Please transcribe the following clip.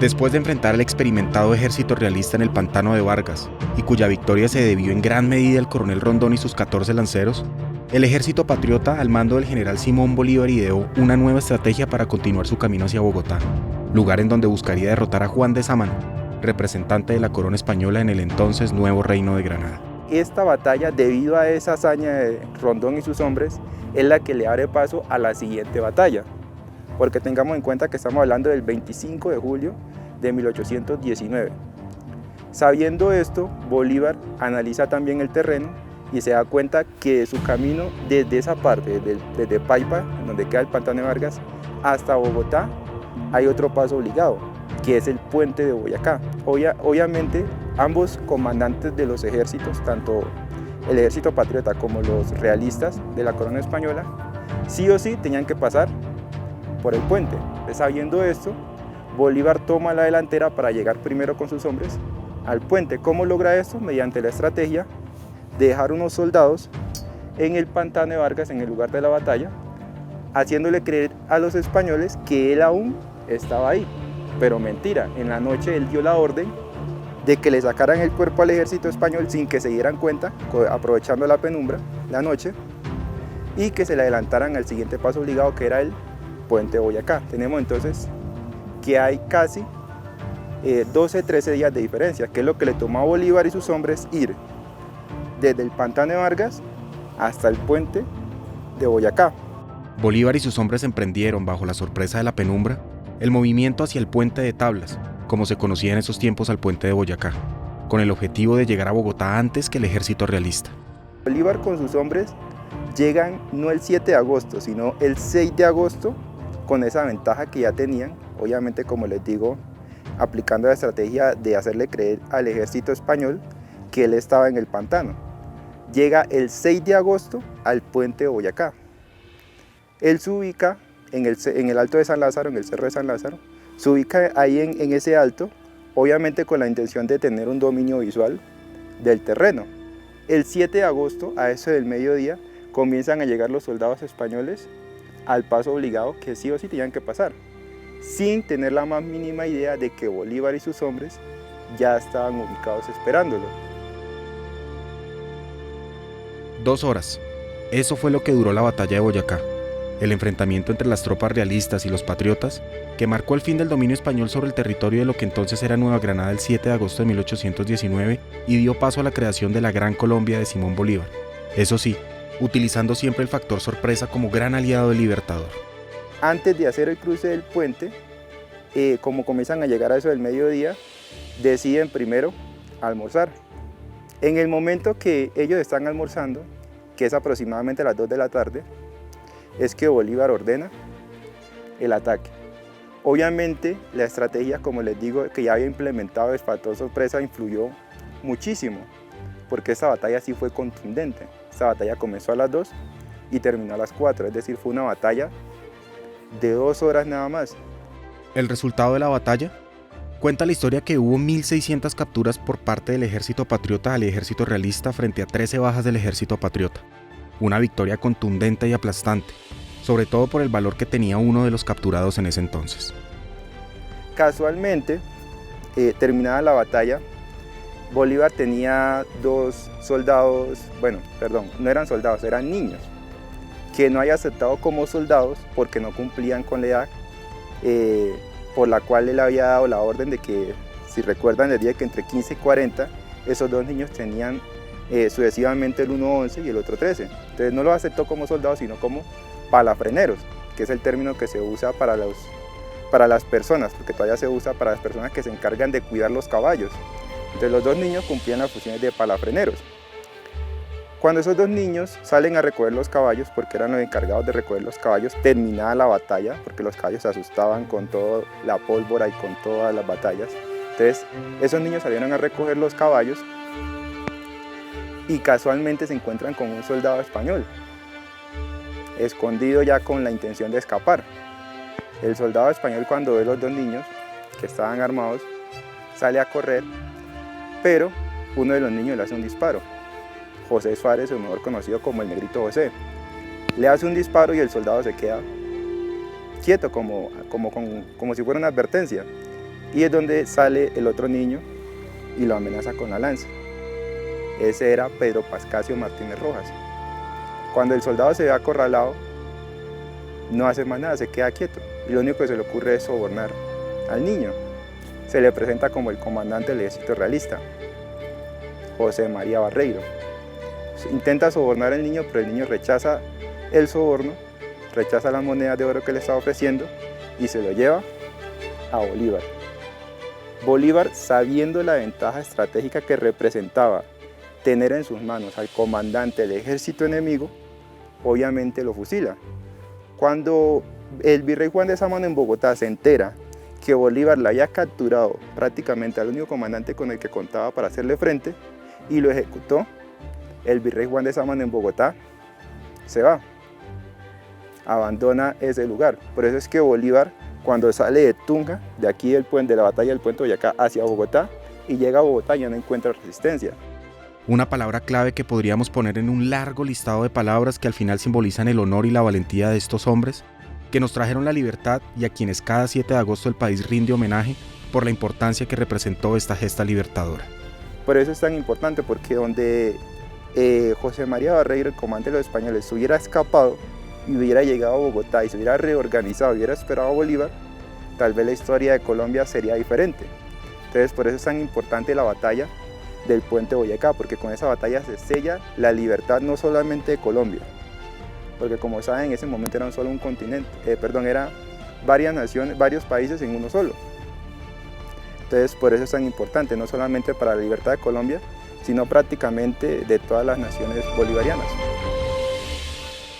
Después de enfrentar al experimentado ejército realista en el pantano de Vargas, y cuya victoria se debió en gran medida al coronel Rondón y sus 14 lanceros, el ejército patriota al mando del general Simón Bolívar ideó una nueva estrategia para continuar su camino hacia Bogotá, lugar en donde buscaría derrotar a Juan de Samán, representante de la corona española en el entonces nuevo reino de Granada. Esta batalla, debido a esa hazaña de Rondón y sus hombres, es la que le abre paso a la siguiente batalla, porque tengamos en cuenta que estamos hablando del 25 de julio de 1819. Sabiendo esto, Bolívar analiza también el terreno y se da cuenta que de su camino desde esa parte, desde Paipa, donde queda el pantano de Vargas, hasta Bogotá, hay otro paso obligado, que es el puente de Boyacá. Obviamente, ambos comandantes de los ejércitos, tanto el ejército patriota como los realistas de la corona española, sí o sí tenían que pasar por el puente. Sabiendo esto, Bolívar toma la delantera para llegar primero con sus hombres al puente. ¿Cómo logra esto? Mediante la estrategia de dejar unos soldados en el pantano de Vargas, en el lugar de la batalla, haciéndole creer a los españoles que él aún estaba ahí. Pero mentira, en la noche él dio la orden de que le sacaran el cuerpo al ejército español sin que se dieran cuenta, aprovechando la penumbra, la noche, y que se le adelantaran al siguiente paso obligado, que era el puente de Boyacá. Tenemos entonces que hay casi 12-13 días de diferencia, que es lo que le tomó a Bolívar y sus hombres ir desde el pantano de Vargas hasta el puente de Boyacá. Bolívar y sus hombres emprendieron, bajo la sorpresa de la penumbra, el movimiento hacia el puente de Tablas, como se conocía en esos tiempos al puente de Boyacá, con el objetivo de llegar a Bogotá antes que el ejército realista. Bolívar con sus hombres llegan no el 7 de agosto, sino el 6 de agosto, con esa ventaja que ya tenían, obviamente, como les digo, aplicando la estrategia de hacerle creer al ejército español que él estaba en el pantano. Llega el 6 de agosto al puente de Boyacá. Él se ubica en el Alto de San Lázaro, en el Cerro de San Lázaro, se ubica ahí en ese alto, obviamente con la intención de tener un dominio visual del terreno. El 7 de agosto, a eso del mediodía, comienzan a llegar los soldados españoles al paso obligado que sí o sí tenían que pasar, sin tener la más mínima idea de que Bolívar y sus hombres ya estaban ubicados esperándolo. 2 horas. Eso fue lo que duró la batalla de Boyacá, el enfrentamiento entre las tropas realistas y los patriotas, que marcó el fin del dominio español sobre el territorio de lo que entonces era Nueva Granada el 7 de agosto de 1819 y dio paso a la creación de la Gran Colombia de Simón Bolívar. Eso sí, utilizando siempre el factor sorpresa como gran aliado del Libertador. Antes de hacer el cruce del puente, como comienzan a llegar a eso del mediodía, deciden primero almorzar. En el momento que ellos están almorzando, que es aproximadamente a las 2 de la tarde, es que Bolívar ordena el ataque. Obviamente la estrategia, como les digo, que ya había implementado el factor sorpresa influyó muchísimo, porque esta batalla sí fue contundente. Esta batalla comenzó a las 2 y terminó a las 4, es decir, fue una batalla de 2 horas nada más. El resultado de la batalla cuenta la historia que hubo 1.600 capturas por parte del ejército patriota al ejército realista frente a 13 bajas del ejército patriota. Una victoria contundente y aplastante, sobre todo por el valor que tenía uno de los capturados en ese entonces. Casualmente, terminada la batalla, Bolívar tenía 2 soldados, no eran soldados, eran niños, que no había aceptado como soldados porque no cumplían con la edad por la cual él había dado la orden de que, si recuerdan, el día que entre 15 y 40, esos 2 niños tenían sucesivamente el uno 11 y el otro 13. Entonces no los aceptó como soldados, sino como palafreneros, que es el término que se usa para las personas, porque todavía se usa para las personas que se encargan de cuidar los caballos. Entonces los 2 niños cumplían las funciones de palafreneros. Cuando esos 2 niños salen a recoger los caballos, porque eran los encargados de recoger los caballos, terminada la batalla, porque los caballos se asustaban con toda la pólvora y con todas las batallas. Entonces esos niños salieron a recoger los caballos y casualmente se encuentran con un soldado español, escondido ya con la intención de escapar. El soldado español, cuando ve los 2 niños que estaban armados, sale a correr, pero uno de los niños le hace un disparo. José Suárez, o mejor conocido como el Negrito José, le hace un disparo y el soldado se queda quieto, como si fuera una advertencia. y es donde sale el otro niño y lo amenaza con la lanza. Ese era Pedro Pascasio Martínez Rojas. Cuando el soldado se ve acorralado, no hace más nada, se queda quieto, y lo único que se le ocurre es sobornar al niño. Se le presenta como el comandante del ejército realista, José María Barreiro. Intenta sobornar al niño, pero el niño rechaza el soborno, rechaza las monedas de oro que le estaba ofreciendo y se lo lleva a Bolívar. Bolívar, sabiendo la ventaja estratégica que representaba tener en sus manos al comandante del ejército enemigo, obviamente lo fusila. Cuando el virrey Juan de Sámano en Bogotá se entera que Bolívar le había capturado prácticamente al único comandante con el que contaba para hacerle frente y lo ejecutó, el virrey Juan de Sámano en Bogotá se va, abandona ese lugar. Por eso es que Bolívar, cuando sale de Tunja, de aquí de la batalla del Puente Boyacá hacia Bogotá, y llega a Bogotá, ya no encuentra resistencia. Una palabra clave que podríamos poner en un largo listado de palabras que al final simbolizan el honor y la valentía de estos hombres que nos trajeron la libertad y a quienes cada 7 de agosto el país rinde homenaje por la importancia que representó esta gesta libertadora. Por eso es tan importante, porque donde José María Barreiro, el comandante de los españoles, se hubiera escapado y hubiera llegado a Bogotá y se hubiera reorganizado, hubiera esperado a Bolívar, tal vez la historia de Colombia sería diferente. Entonces por eso es tan importante la batalla del Puente Boyacá, porque con esa batalla se sella la libertad no solamente de Colombia, porque como saben en ese momento eran solo un continente, eran varias naciones, varios países en uno solo. Entonces por eso es tan importante, no solamente para la libertad de Colombia, sino prácticamente de todas las naciones bolivarianas.